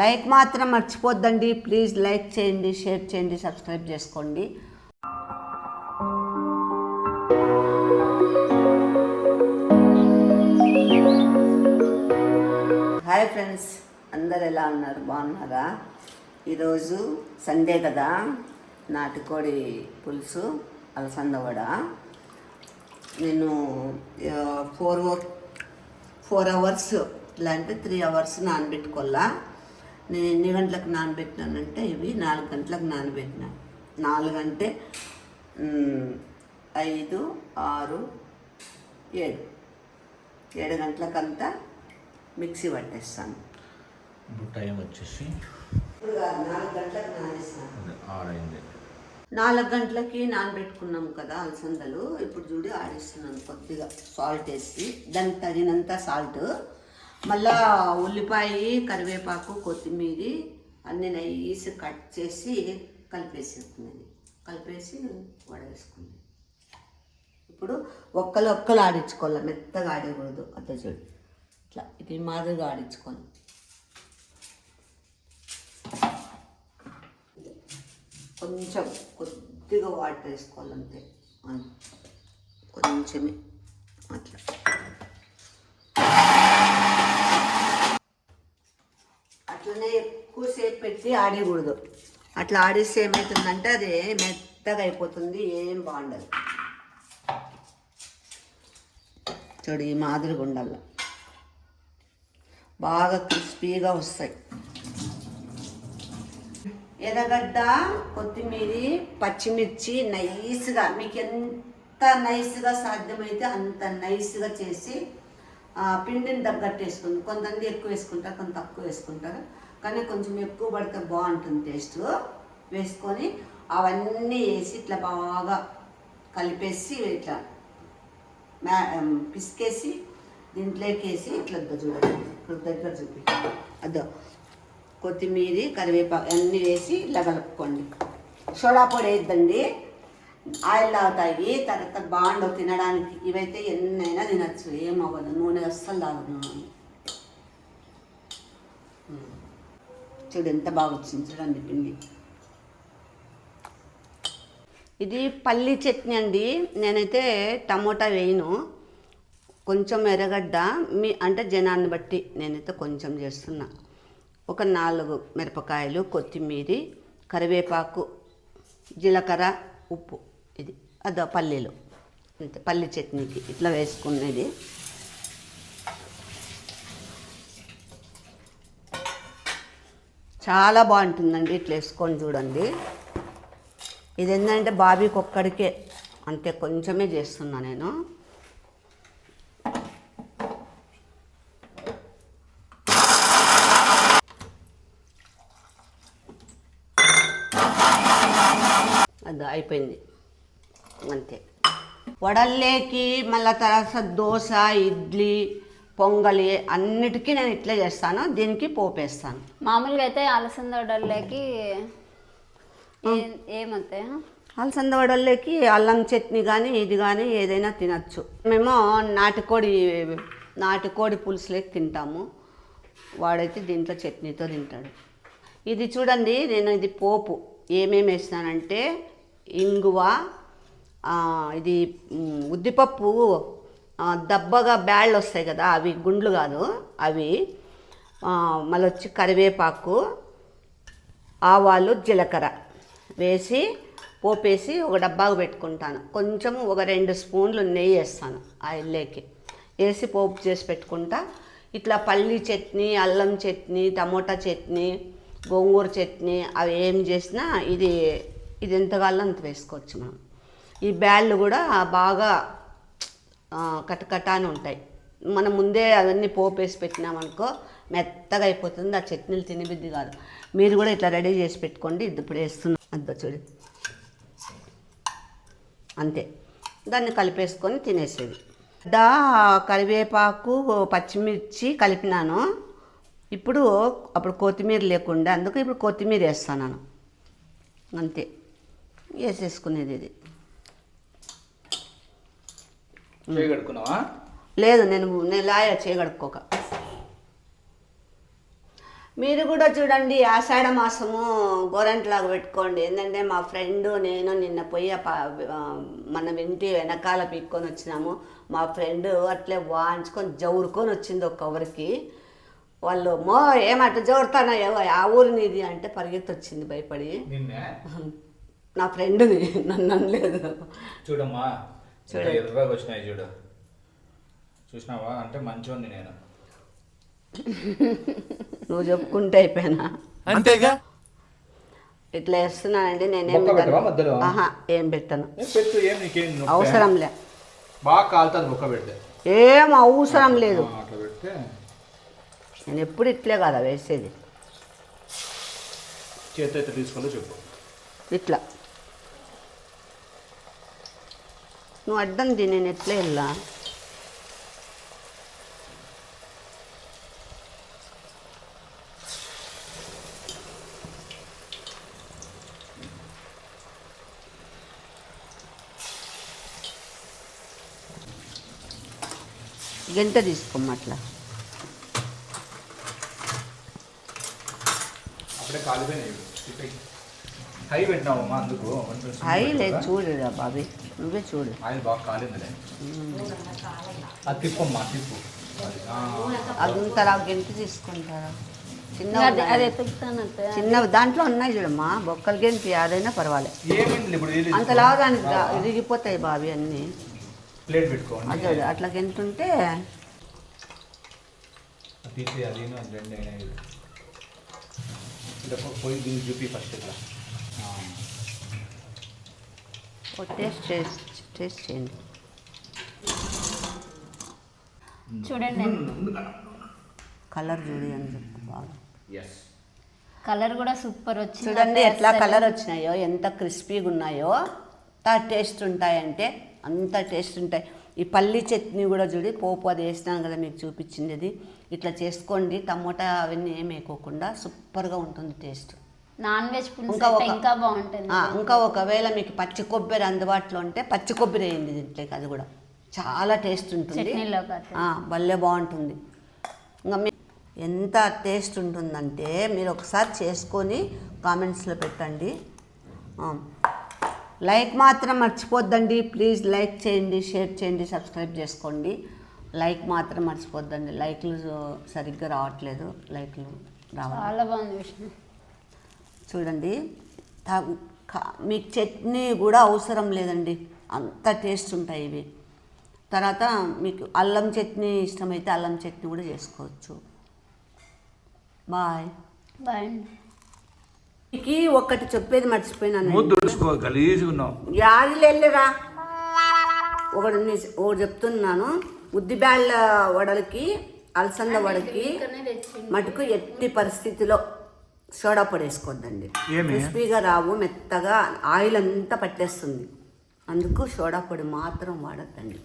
Like మాత్రం మర్చిపోద్దండి. Please like చేయండి, share చేయండి, సబ్స్క్రైబ్ చేసుకోండి. హాయ్ ఫ్రెండ్స్, అందరు ఎలా ఉన్నారు? బాగున్నారా? ఈరోజు సండే కదా, నాటుకోడి పులుసు, అలసందవడ. నేను 4 అవర్స్ ఇలాంటి 3 అవర్స్ నానబెట్టుకోవాలా. నేను ఎన్ని గంటలకు నానబెట్టినానంటే, ఇవి 4 గంటలకు నానబెట్టినా. 4 అంటే 5, 6, 7 గంటలకంతా మిక్సీ పట్టేస్తాను. ఇప్పుడు టైం వచ్చేసి ఇప్పుడు 4 గంటలకు నానేస్తాను. 4 గంటలకి నానబెట్టుకున్నాం కదా అలసందలు. ఇప్పుడు చూడి ఆడిస్తున్నాను. కొద్దిగా సాల్ట్ వేసి, దానికి తగినంత సాల్ట్, మళ్ళా ఉల్లిపాయ, కరివేపాకు, కొత్తిమీర అన్నీ నైస్ కట్ చేసి కలిపేసి వడవేసుకుంది. ఇప్పుడు ఒక్కలు ఆడించుకోవాలి, మెత్తగా ఆడకూడదు. అట్లా చూడు, ఇట్లా ఇది మాదిరిగా ఆడించుకోవాలి. కొంచెం కొద్దిగా వాటర్ వేసుకోవాలంతే, కొంచెమే అట్లా. అట్లనే ఎక్కువసేపు పెట్టి ఆడకూడదు. అట్లా ఆడిస్తే ఏమవుతుందంటే అది మెత్తగా అయిపోతుంది, ఏం బాగుండదు. చూడు, ఈ మాదిరిగా ఉండాల, బాగా క్రిస్పీగా వస్తాయి. ఎర్రగడ్డ, కొత్తిమీర, పచ్చిమిర్చి నైస్గా, మీకు ఎంత నైస్గా సాధ్యమైతే అంత నైస్గా చేసి పిండిని తగ్గట్టు వేసుకుంది. కొంతమంది ఎక్కువ వేసుకుంటారు, కొంత తక్కువ వేసుకుంటారు. కానీ కొంచెం ఎక్కువ పడితే బాగుంటుంది టేస్ట్. వేసుకొని అవన్నీ వేసి ఇట్లా బాగా కలిపేసి ఇట్లా పిసికేసి దీంట్లోకి వేసి ఇట్లా చూడండి. ఇప్పుడు దగ్గర చూపి, అదో కొత్తిమీర, కరివేపాకు అన్నీ వేసి ఇలా కలుపుకోండి. సోడా పొడి వేద్దండి, ఆయిల్ తాగుతాయి. తర్వాత బాగుండవు తినడానికి. ఇవైతే ఎన్నైనా తినచ్చు, ఏమవ్వదు. నూనె అస్సలు తాగదు. చూడు ఎంత బాగా వచ్చింది, చూడండి పిండి. ఇది పల్లి చట్నీ అండి. నేనైతే టమోటా వేయను, కొంచెం ఎర్రగడ్డ, అంటే జనాన్ని బట్టి నేనైతే కొంచెం చేస్తున్నా. ఒక 4 మిరపకాయలు, కొత్తిమీర, కరివేపాకు, జీలకర్ర, ఉప్పు. ఇది అదో పల్లీలు, అంతే. పల్లి చట్నీకి ఇట్లా వేసుకునేది. చాలా బాగుంటుందండి, ఇట్లా వేసుకొని చూడండి. ఇది ఏంటంటే బాబీకి ఒక్కడికే, అంతే, కొంచెమే చేస్తున్నా నేను. అది అయిపోయింది, అంతే. వడల్లేకి మళ్ళీ తర్వాత దోశ, ఇడ్లీ, పొంగలి అన్నిటికీ నేను ఇట్లే చేస్తాను. దీనికి పోపేస్తాను. మామూలుగా అయితే అలసంద వడల్లేకి ఏమవుతాయి? అలసంద వడల్లేకి అల్లం చట్నీ కానీ ఇది కానీ ఏదైనా తినచ్చు. మేము నాటుకోడి పులుసులేకి తింటాము. వాడైతే దీంట్లో చట్నీతో తింటాడు. ఇది చూడండి, నేను ఇది పోపు ఏమేమి వేసినానంటే, ఇంగువ, ఇది ఉద్దిపప్పు, దబ్బగా బ్యాళ్ళు వస్తాయి కదా, అవి గుండ్లు కాదు అవి, మళ్ళీ వచ్చి కరివేపాకు, ఆవాలు, జీలకర్ర వేసి పోపేసి ఒక డబ్బాకు పెట్టుకుంటాను. కొంచెము ఒక 2 స్పూన్లు నెయ్యి వేస్తాను ఆయిల్లోకి, వేసి పోపు చేసి పెట్టుకుంటా. ఇట్లా పల్లి చట్నీ, అల్లం చట్నీ, టమోటా చట్నీ, గోంగూర చట్నీ అవి ఏం చేసినా ఇది ఎంతగాలో అంత వేసుకోవచ్చు మనం. ఈ బ్యాళ్ళు కూడా బాగా కటకట అని ఉంటాయి. మనం ముందే అవన్నీ పోపేసి పెట్టినామనుకో మెత్తగా అయిపోతుంది, ఆ చట్నీలు తినబుద్ధి కాదు. మీరు కూడా ఇట్లా రెడీ చేసి పెట్టుకోండి. ఇది ఇప్పుడు వేస్తున్నాం, అంత చూడు, అంతే. దాన్ని కలిపేసుకొని తినేసేది. కరివేపాకు, పచ్చిమిర్చి కలిపినాను. అప్పుడు కొత్తిమీర లేకుండా, అందుకు ఇప్పుడు కొత్తిమీర వేస్తాను, అంతే. వేసేసుకునేది ఇది. లేదు, నేను చేయగడుక్కోక మీరు కూడా చూడండి ఆషాఢ మాసము గోరంట్లాగా పెట్టుకోండి. ఏంటంటే మా ఫ్రెండ్ నేను నిన్న పోయి మన ఇంటి వెనకాల పీక్కొని వచ్చినాము. మా ఫ్రెండ్ అట్లే వాంచుకొని జవురుకొని వచ్చింది ఒక కవర్కి. వాళ్ళు ఏమట్లా జోరుతానో ఆ ఊరి నీది అంటే పరిగెత్తి వచ్చింది భయపడి. నా ఫ్రెండ్ని నన్ను అనలేదు. చూడమ్మా ఎర్రగా వచ్చినాయి చూడు, చూసినావా అంటే మంచివాడిని నేను. నువ్వు చెప్పుకుంటే అయిపోయినా అంతేగా. ఇట్లా వేస్తున్నానండి నేనేం బొక్క పెట్టవా మధ్యలో? ఆహా ఏం పెట్టను, పెట్టు, ఏం నీకేం నొప్పి? అవసరం లే. బాగా కాలుతుంది బొక్క పెడితే. ఏం అవసరం లేదు, అట్లా పెడితే నేను ఎప్పుడు ఇట్లే కదా వేసేది. చేతి అయితే తీసుకోవాలో చెప్పు. ఇట్లా నువ్వు అడ్డం నేను ఎట్లా వెళ్ళా. గంట తీసుకోమ్మ అట్లా. అప్పుడే కాలిపోయినాయి. హై పెట్టినావమ్మా అందుకు. హై లేదు చూడు బాబీ, నువ్వే చూడు. ఆయిల్ బాగా కాలిందిలే. అది తిప్పమ్మా తిప్పు. అదంతా గంట తీసుకుంటారా? అది ఎత్తుకుతాను చిన్న దాంట్లో ఉన్నాయి చూడమ్మా బొక్కలు గంటి, అదైనా పర్వాలేదు. ఏమైంది ఇప్పుడు? అంతలా దానికి ఇరిగిపోతాయి బాబీ అన్నీ. ప్లేట్ పెట్టుకోండి. అదే అట్లా గంటుంటే తీసి అది రెండు అయినాయి. ఇలా పోయి దీన్ని చూపి ఫస్ట్ ఇట్లా. టేస్ట్ చేయండి. చూడండి కలర్ చూడి అని చెప్పు బాగా. ఎస్, కలర్ కూడా సూపర్ వచ్చింది. చూడండి ఎట్లా కలర్ వచ్చినాయో, ఎంత క్రిస్పీగా ఉన్నాయో. అంత టేస్ట్ ఉంటాయంటే అంత టేస్ట్ ఉంటాయి. ఈ పల్లి చట్నీ కూడా చూడి పోపు అది వేసినాను కదా మీకు చూపించింది. అది ఇట్లా చేసుకోండి. టమోటా అవన్నీ ఏమి వేయకోకుండా సూపర్గా ఉంటుంది టేస్ట్. నాన్ వెజ్ పులుసు ఇంకా బాగుంటుంది. ఇంకా ఒకవేళ మీకు పచ్చి కొబ్బరి అందుబాటులో ఉంటే పచ్చి కొబ్బరి వేయండి దీంట్లోకి, అది కూడా చాలా టేస్ట్ ఉంటుంది. చట్నీలో భలే బాగుంటుంది. ఇంకా ఎంత టేస్ట్ ఉంటుందంటే మీరు ఒకసారి చేసుకొని కామెంట్స్లో పెట్టండి. లైక్ మాత్రం మర్చిపోద్దండి ప్లీజ్. లైక్ చేయండి, షేర్ చేయండి, సబ్స్క్రైబ్ చేసుకోండి. లైక్ మాత్రం మర్చిపోద్దండి. లైక్లు సరిగ్గా రావట్లేదు, లైక్లు రావాలి. చాలా బాగుంది విషయం. చూడండి మీకు చట్నీ కూడా అవసరం లేదండి, అంత టేస్ట్ ఉంటాయి ఇవి. తర్వాత మీకు అల్లం చట్నీ ఇష్టమైతే అల్లం చట్నీ కూడా చేసుకోవచ్చు. Bye bye. మీకు ఒకటి చెప్పేది మర్చిపోయినాను. గలీజుకున్నావు. యాదిలు వెళ్ళిరా ఒకటి చెప్తున్నాను. ఉద్దిబ్యాళ్ళ వడలకి అలసంద వడకి మటుకు ఎట్టి పరిస్థితిలో సోడా పొడి వేసుకోవద్దండి. క్రిస్పీగా రావు, మెత్తగా ఆయిల్ అంతా పట్టేస్తుంది. అందుకు సోడా పొడి మాత్రం వాడద్దండి.